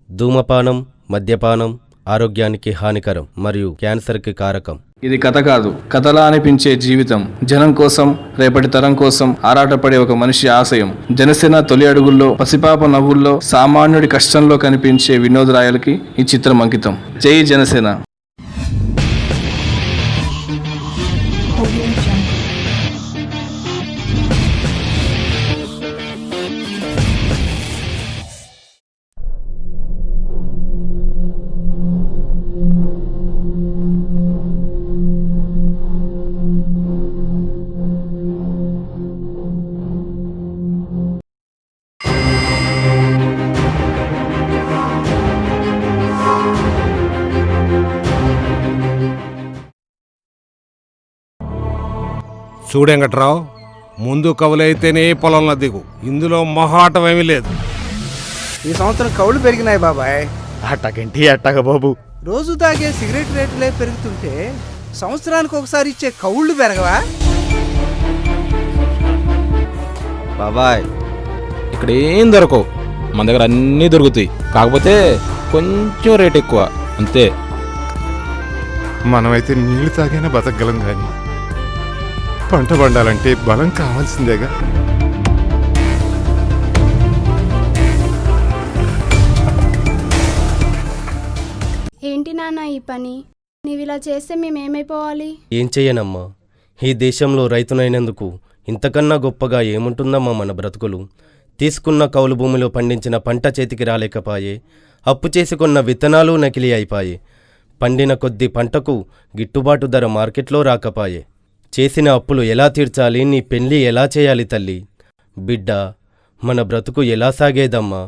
ధూమపానం, మద్యపానం ఆరోగ్యానికి హానికరం మరియు క్యాన్సర్కి కారకం. ఇది కథ కాదు, కథలా అనిపించే జీవితం. జనం కోసం, రేపటి తరం కోసం ఆరాటపడే ఒక మనిషి ఆశయం. జనసేన తొలి అడుగుల్లో, పసిపాప నవ్వుల్లో, సామాన్యుడి కష్టంలో కనిపించే వినోద్ రాయలకి ఈ చిత్రం అంకితం. జై జనసేన. చూడెంగట్రావు, ముందు కవులైతేనే పొలంలో దిగు. ఇందులో మొహాటం ఏమీ లేదు. ఈ సంవత్సరం కవులు పెరిగినాయి బాబాయ్. అట్టకంటి అట్టగా బాబు. రోజు తాగే సిగరెట్ రేట్లే పెరుగుతుంటే సంవత్సరానికి ఒకసారి ఇచ్చే కవుళ్ళు పెరగవా? బాబాయ్, ఇక్కడ ఏం దొరకవు. మన దగ్గర అన్నీ దొరుకుతాయి, కాకపోతే కొంచెం రేట్ ఎక్కువ అంతే. మనమైతే నీళ్లు తాగైనా బతకగలం కానీ పంట పండాలంటే బలం కావాల్సిందేగా. ఏంటి నాన్న ఈ పని? నీవిలా చేస్తే మేమేమైపోవాలి? ఏం చెయ్యనమ్మా, ఈ దేశంలో రైతునైనందుకు ఇంతకన్నా గొప్పగా ఏముంటుందమ్మా మన బ్రతుకులు. తీసుకున్న కౌలు భూమిలో పండించిన పంట చేతికి రాలేకపాయే, అప్పు చేసుకున్న విత్తనాలు నకిలీ అయిపాయే, పండిన కొద్ది పంటకు గిట్టుబాటు ధర మార్కెట్లో రాకపాయే. చేసిన అప్పులు ఎలా తీర్చాలి, నీ పెళ్లి ఎలా చేయాలి తల్లి? బిడ్డ, మన బ్రతుకు ఎలా సాగేదమ్మా?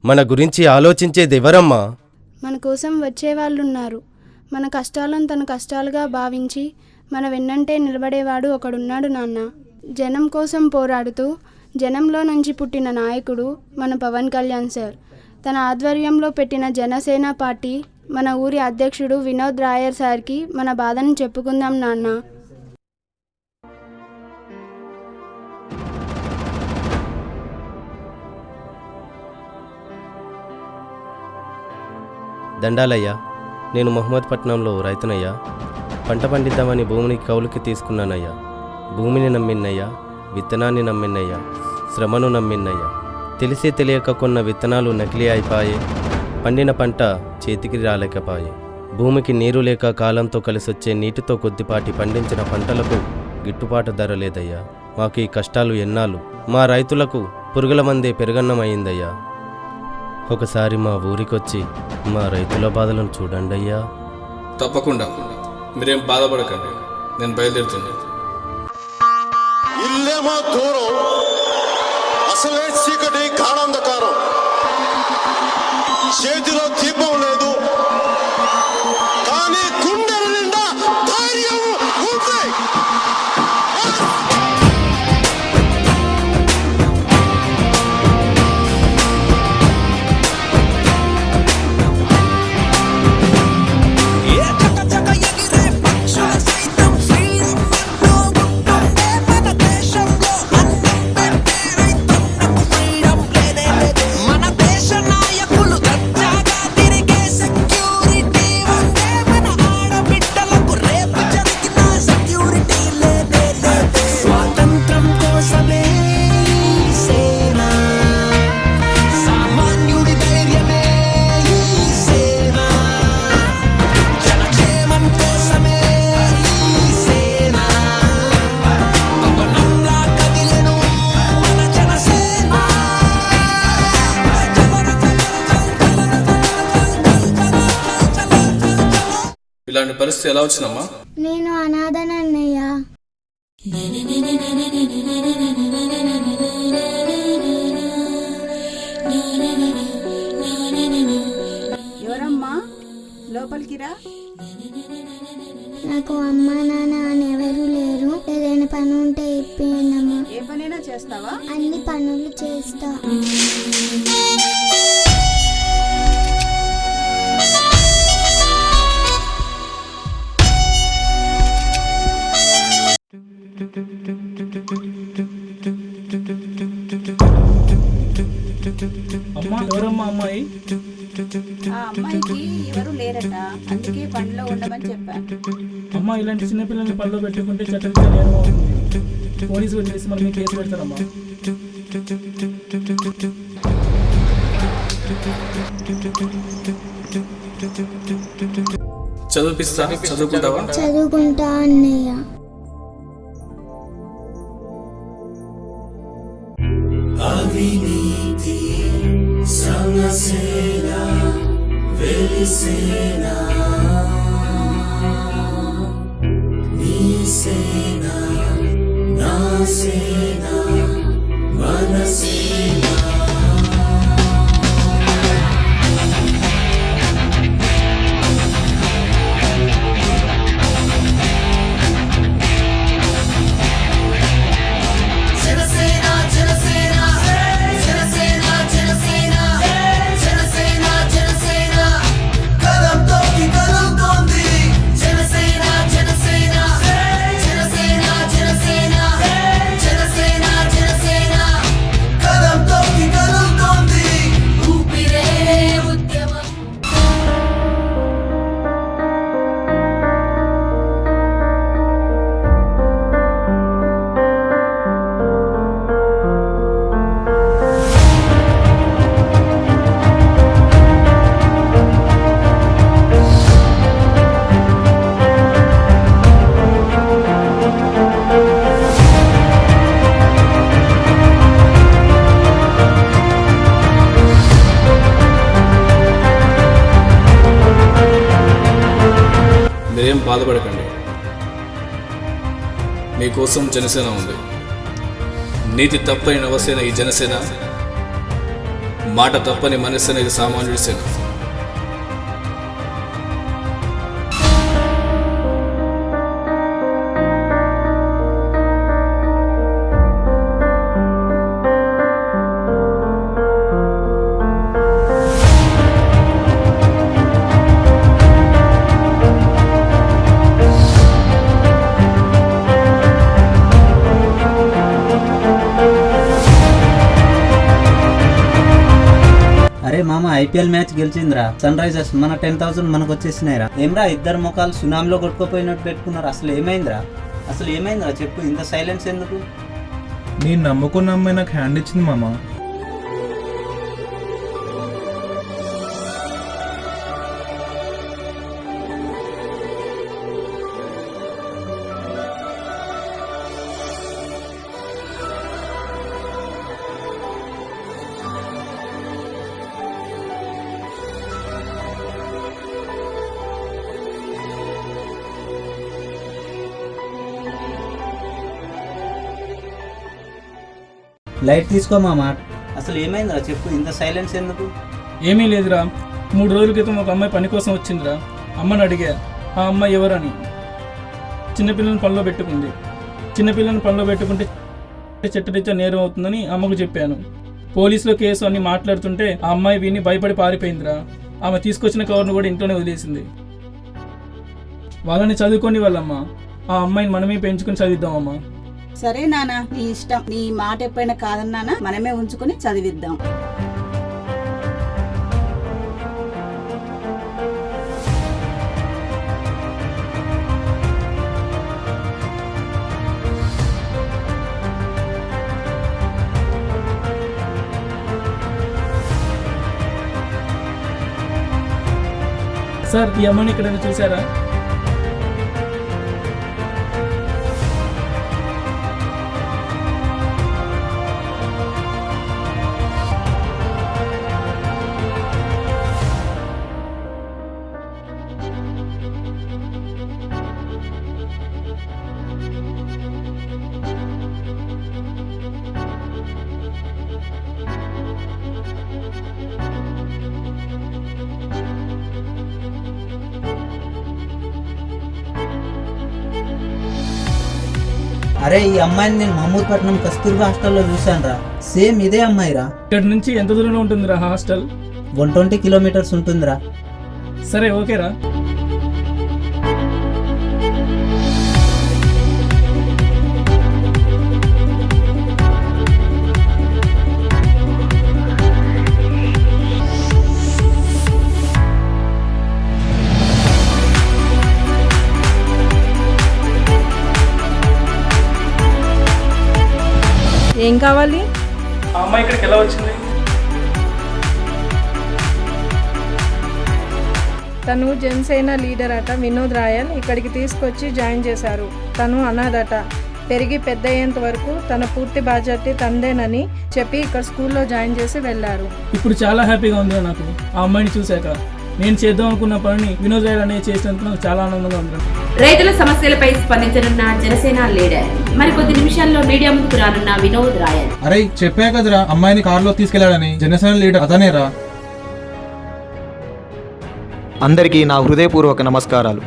మన గురించి ఆలోచించేదెవరమ్మా? మన కోసం వచ్చేవాళ్ళున్నారు. మన కష్టాలను తన కష్టాలుగా భావించి మన వెన్నంటే నిలబడేవాడు ఒకడున్నాడు నాన్న. జనం కోసం పోరాడుతూ జనంలో నుంచి పుట్టిన నాయకుడు మన పవన్ కళ్యాణ్ సార్. తన ఆధ్వర్యంలో పెట్టిన జనసేన పార్టీ మన ఊరి అధ్యక్షుడు వినోద్ రాయర్ సార్కి మన బాధను చెప్పుకుందాం నాన్న. దండాలయ్యా, నేను మహమ్మద్పట్నంలో రైతునయ్యా. పంట పండిద్దామని భూమిని కౌలుకి తీసుకున్నానయ్యా. భూమిని నమ్మిన్నయ్యా, విత్తనాన్ని నమ్మిన్నయ్యా, శ్రమను నమ్మిన్నయ్యా. తెలిసి తెలియక కొన్న విత్తనాలు నకిలీ అయిపాయే, పండిన పంట చేతికి రాలేకపాయే. భూమికి నీరు లేక కాలంతో కలిసొచ్చే నీటితో కొద్దిపాటి పండించిన పంటలకు గిట్టుబాటు ధర లేదయ్యా. మాకు ఈ కష్టాలు ఎన్నాళ్ళు? మా రైతులకు పురుగుల మందే పెరుగన్నమయ్యిందయ్యా. ఒకసారి మా ఊరికొచ్చి మా రైతుల బాధలను చూడండి అయ్యా. తప్పకుండా, మీరేం బాధపడకండి, నేను బయలుదేరుతున్నా. ఇల్లేమో దూరం, అసలే చీకటి గాఢాంధకారం, చేతిలో దీపం లేదు, కానీ గుండెల నిండా ధైర్యం ఉంది. ఇలాంటి పరిస్థితి ఎలా వచ్చిందమ్మా? నేను అనాథనన్నయ్య. ఎవరమ్మా? లోపలికి రా. నాకు అమ్మ నాన్న అని ఎవరు లేరు. ఏదైనా పని ఉంటే ఇప్పియండమ్మా. ఏ పనైనా చేస్తావా? అన్ని పనులు చేస్తా. అమ్మా, ఎవరమ్మా అమ్మాయి? అమ్మాయి? ఆ అమ్మాయికి ఎవరు లేరట, అందుకే పనిలో ఉండమని చెప్పాను. అమ్మ, ఇలాంటి చిన్నపిల్లల్ని పనిలో పెట్టుకుంటే చట్టరీత్యా నేరం అవుతుంది. పోలీసులు వదిలేసి మన మీద కేసు పెడతారమ్మా. చదివిపిస్తా, చదువుకుంటావా? చదువుకుంటా అన్నయ్య. అవినీతి సమసేన వెలిసేన నీ సేన నా సేన మన సేన. మీరేం బాధపడకండి, మీకోసం జనసేన ఉంది. నీతి తప్పని నవసేన ఈ జనసేన, మాట తప్పని మనసేన ఇది సామాన్యుడి సేన. అరే మామ, ఐపీఎల్ మ్యాచ్ గెలిచిందిరా సన్ రైజర్స్. మన 10,000 మనకు వచ్చేసినాయిరా. ఏమ్రా, ఇద్దరు ముఖాలు సునామీలో కొట్టుకుపోయినట్టు పెట్టుకున్నారు. అసలు ఏమైందిరా చెప్పు, ఇంత సైలెన్స్ ఎందుకు? నేను నమ్ముకున్న అమ్మాయి నాకు హ్యాండ్ ఇచ్చింది మామ. లైట్ తీసుకో మామ. అసలు ఏమైందిరా చెప్పు, ఇంత సైలెన్స్ ఎందుకు? ఏమీ లేదురా, 3 రోజుల క్రితం ఒక అమ్మాయి పని కోసం వచ్చిందిరా. అమ్మని అడిగా ఆ అమ్మాయి ఎవరని. చిన్నపిల్లలను పనిలో పెట్టుకుంది. చిన్నపిల్లలను పనిలో పెట్టుకుంటే చట్టరీత్యా నేరం అవుతుందని అమ్మకు చెప్పాను. పోలీసులో కేసు అని మాట్లాడుతుంటే ఆ అమ్మాయి విని భయపడి పారిపోయిందిరా. ఆమె తీసుకొచ్చిన కవర్ను కూడా ఇంట్లోనే వదిలేసింది. వాళ్ళని చదువుకొని వాళ్ళమ్మ, ఆ అమ్మాయిని మనమే పెంచుకొని చదివిద్దామమ్మా. సరే నాన్న, నీ ఇష్టం. నీ మాట ఎప్పుడైనా కాదన్నానా, మనమే ఉంచుకొని చదివిద్దాం. సార్, ఈ అమ్మాయిని ఎక్కడైనా చూసారా? అరే, ఈ అమ్మాయిని నేను మహమూద్పట్నం కస్తూర్బా హాస్టల్లో చూశాను రా. సేమ్ ఇదే అమ్మాయిరా. ఇక్కడ నుంచి ఎంత దూరంలో ఉంటుందిరా హాస్టల్? 120 కిలోమీటర్స్ ఉంటుందిరా. సరే, ఓకేరా. కావాలి? ఆ అమ్మాయి ఇక్కడికి ఎలా వచ్చింది? తను జనసేన లీడర్ అట వినోద్ రాయల్ ఇక్కడికి తీసుకొచ్చి జాయిన్ చేశారు. తను అనాథట. పెరిగి పెద్ద అయ్యేంత వరకు తన పూర్తి బాధ్యత తందేనని చెప్పి ఇక్కడ స్కూల్లో జాయిన్ చేసి వెళ్ళారు. ఇప్పుడు చాలా హ్యాపీగా ఉంది నాకు ఆ అమ్మాయిని చూశాక. నేను చేద్దాం అనుకున్న పనిని వినోద్ రాయల్ అనేది చేసినందుకు నాకు చాలా ఆనందంగా ఉంది. రైతుల సమస్యలపై స్పందించనున్న జనసేన లీడర్ మరికొద్ది నిమిషాల్లో మీడియా ముందుకు రానున్న వినోద్ రాయల్. అరే చెప్పా కదరా అమ్మాయిని కారులో తీసుకెళ్లాడని. జనసేన లీడర్ అతనేరా. అందరికీ నా హృదయపూర్వక నమస్కారాలు.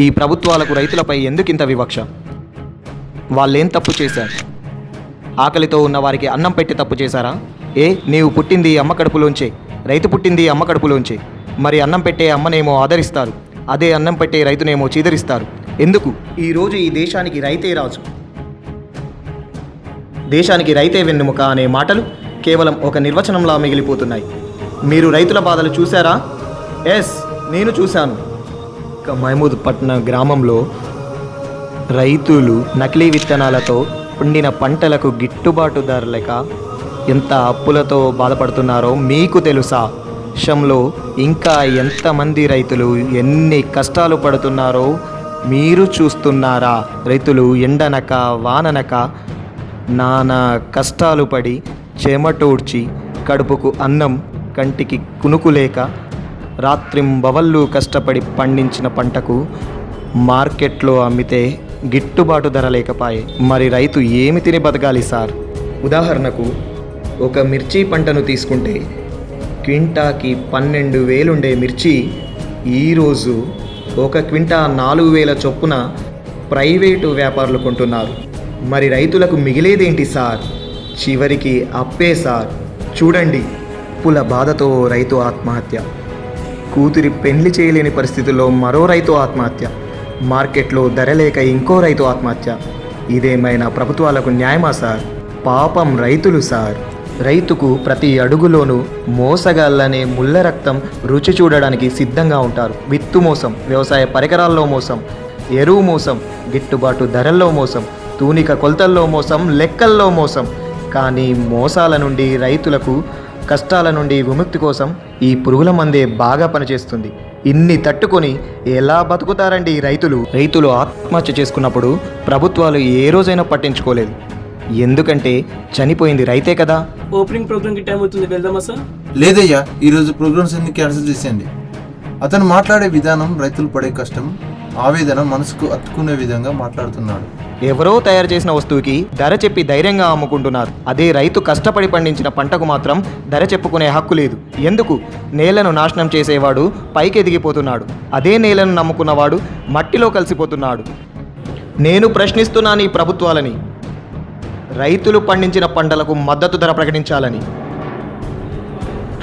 ఈ ప్రభుత్వాలకు రైతులపై ఎందుకింత వివక్ష? వాళ్ళేం తప్పు చేశారు? ఆకలితో ఉన్న వారికి అన్నం పెట్టి తప్పు చేశారా? నీవు పుట్టింది అమ్మ కడుపులోంచే, రైతు పుట్టింది అమ్మ కడుపులోంచే. మరి అన్నం పెట్టే అమ్మనేమో ఆదరిస్తారు, అదే అన్నం పెట్టే రైతునేమో చీదరిస్తారు. ఎందుకు? ఈరోజు ఈ దేశానికి రైతే రాజు, దేశానికి రైతే వెన్నెముక అనే మాటలు కేవలం ఒక నిర్వచనంలా మిగిలిపోతున్నాయి. మీరు రైతుల బాధలు చూశారా? నేను చూశాను. మహమూద్ పట్నం గ్రామంలో రైతులు నకిలీ విత్తనాలతో పండిన పంటలకు గిట్టుబాటు ధర లేక ఎంత అప్పులతో బాధపడుతున్నారో మీకు తెలుసా? దేశంలో ఇంకా ఎంతమంది రైతులు ఎన్ని కష్టాలు పడుతున్నారో మీరు చూస్తున్నారా? రైతులు ఎండనక వాననక నానా కష్టాలు పడి చెమటూడ్చి కడుపుకు అన్నం కంటికి కునుకులేక రాత్రింబవళ్ళు కష్టపడి పండించిన పంటకు మార్కెట్లో అమ్మితే గిట్టుబాటు ధర లేకపాయే. మరి రైతు ఏమి తిని బతకాలి సార్? ఉదాహరణకు ఒక మిర్చి పంటను తీసుకుంటే క్వింటాకి 12,000 ఉండే మిర్చి ఈరోజు ఒక క్వింటా 4,000 చొప్పున ప్రైవేటు వ్యాపారులు కొంటున్నారు. మరి రైతులకు మిగిలేదేంటి సార్? చివరికి అప్పే సార్. చూడండి, అప్పుల బాధతో రైతు ఆత్మహత్య, కూతురి పెళ్లి చేయలేని పరిస్థితుల్లో మరో రైతు ఆత్మహత్య, మార్కెట్లో ధర లేక ఇంకో రైతు ఆత్మహత్య. ఇదేమైనా ప్రభుత్వాలకు న్యాయమా సార్? పాపం రైతులు సార్. రైతుకు ప్రతి అడుగులోనూ మోసగాళ్ళనే ముళ్ళ రక్తం రుచి చూడడానికి సిద్ధంగా ఉంటారు. విత్తు మోసం, వ్యవసాయ పరికరాల్లో మోసం, ఎరువు మోసం, గిట్టుబాటు ధరల్లో మోసం, తూనిక కొలతల్లో మోసం, లెక్కల్లో మోసం. కానీ మోసాల నుండి రైతులకు, కష్టాల నుండి విముక్తి కోసం ఈ పురుగుల మందే బాగా పనిచేస్తుంది. ఇన్ని తట్టుకొని ఎలా బతుకుతారండి రైతులు? రైతులు ఆత్మహత్య చేసుకున్నప్పుడు ప్రభుత్వాలు ఏ రోజైనా పట్టించుకోలేదు. ఎందుకంటే చనిపోయింది రైతే కదా. ఓపెనింగ్ ప్రోగ్రామ్కి టైం అవుతుంది, వెళ్దామా సార్? లేదయ్యా, ఈరోజు ప్రోగ్రామ్స్ అన్ని క్యాన్సిల్ చేసేయండి. అతను మాట్లాడే విధానం, రైతులు పడే కష్టం, ఆవేదన మనసుకు అత్తుకునే విధంగా మాట్లాడుతున్నాడు. ఎవరో తయారు చేసిన వస్తువుకి ధర చెప్పి ధైర్యంగా అమ్ముకుంటున్నారు. అదే రైతు కష్టపడి పండించిన పంటకు మాత్రం ధర చెప్పుకునే హక్కు లేదు. ఎందుకు? నేలను నాశనం చేసేవాడు పైకి ఎదిగిపోతున్నాడు, అదే నేలను నమ్ముకున్నవాడు మట్టిలో కలిసిపోతున్నాడు. నేను ప్రశ్నిస్తున్నాను ఈ ప్రభుత్వాలని, రైతులు పండించిన పంటలకు మద్దతు ధర ప్రకటించాలని.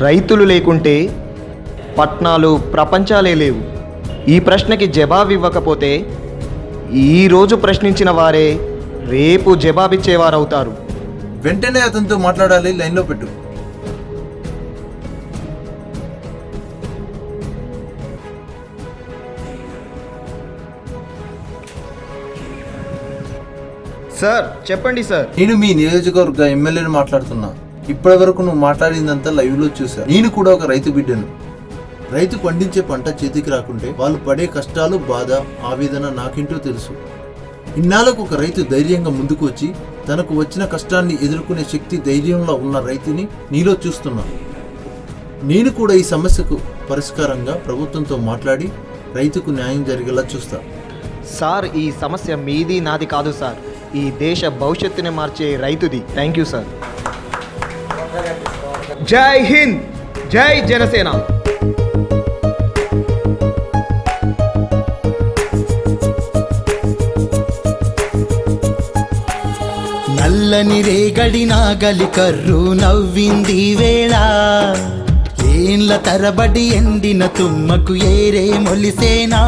రైతులు లేకుంటే పట్నాలు, ప్రపంచాలే లేవు. ఈ ప్రశ్నకి జవాబు ఇవ్వకపోతే ఈరోజు ప్రశ్నించిన వారే రేపు జవాబిచ్చేవారవుతారు. వెంటనే అతనితో మాట్లాడాలి, లైన్లో పెట్టు. సార్ చెప్పండి సార్. నేను మీ నియోజకవర్గ ఎమ్మెల్యేని మాట్లాడుతున్నా. ఇప్పటి వరకు నువ్వు మాట్లాడిందంతా లైవ్లో చూసా. నేను కూడా ఒక రైతు బిడ్డను. రైతు పండించే పంట చేతికి రాకుంటే వాళ్ళు పడే కష్టాలు, బాధ, ఆవేదన నాకేంటో తెలుసు. ఇన్నాళ్ళకు ఒక రైతు ధైర్యంగా ముందుకు వచ్చి తనకు వచ్చిన కష్టాన్ని ఎదుర్కొనే శక్తి, ధైర్యంలో ఉన్న రైతుని నీలో చూస్తున్నా. నేను కూడా ఈ సమస్యకు పరిష్కారంగా ప్రభుత్వంతో మాట్లాడి రైతుకు న్యాయం జరిగేలా చూస్తా. సార్, ఈ సమస్య మీది నాది కాదు సార్, ఈ దేశ భవిష్యత్తుని మార్చే రైతుది. Thank you sir. జై హింద్, జై జనసేన. నల్లని రేగడి నాగలి కర్రు నవ్వింది వేళ, ఏండ్ల తరబడి ఎండిన తుమ్మకు ఏరే మొలిసేనా.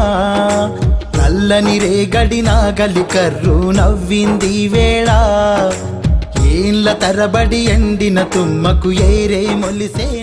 నల్లని రేగడి నాగలి కర్రు నవ్వింది వేళ, ఏండ్ల తరబడి ఎండిన తుమ్మకు ఏరే మొలిసేనా.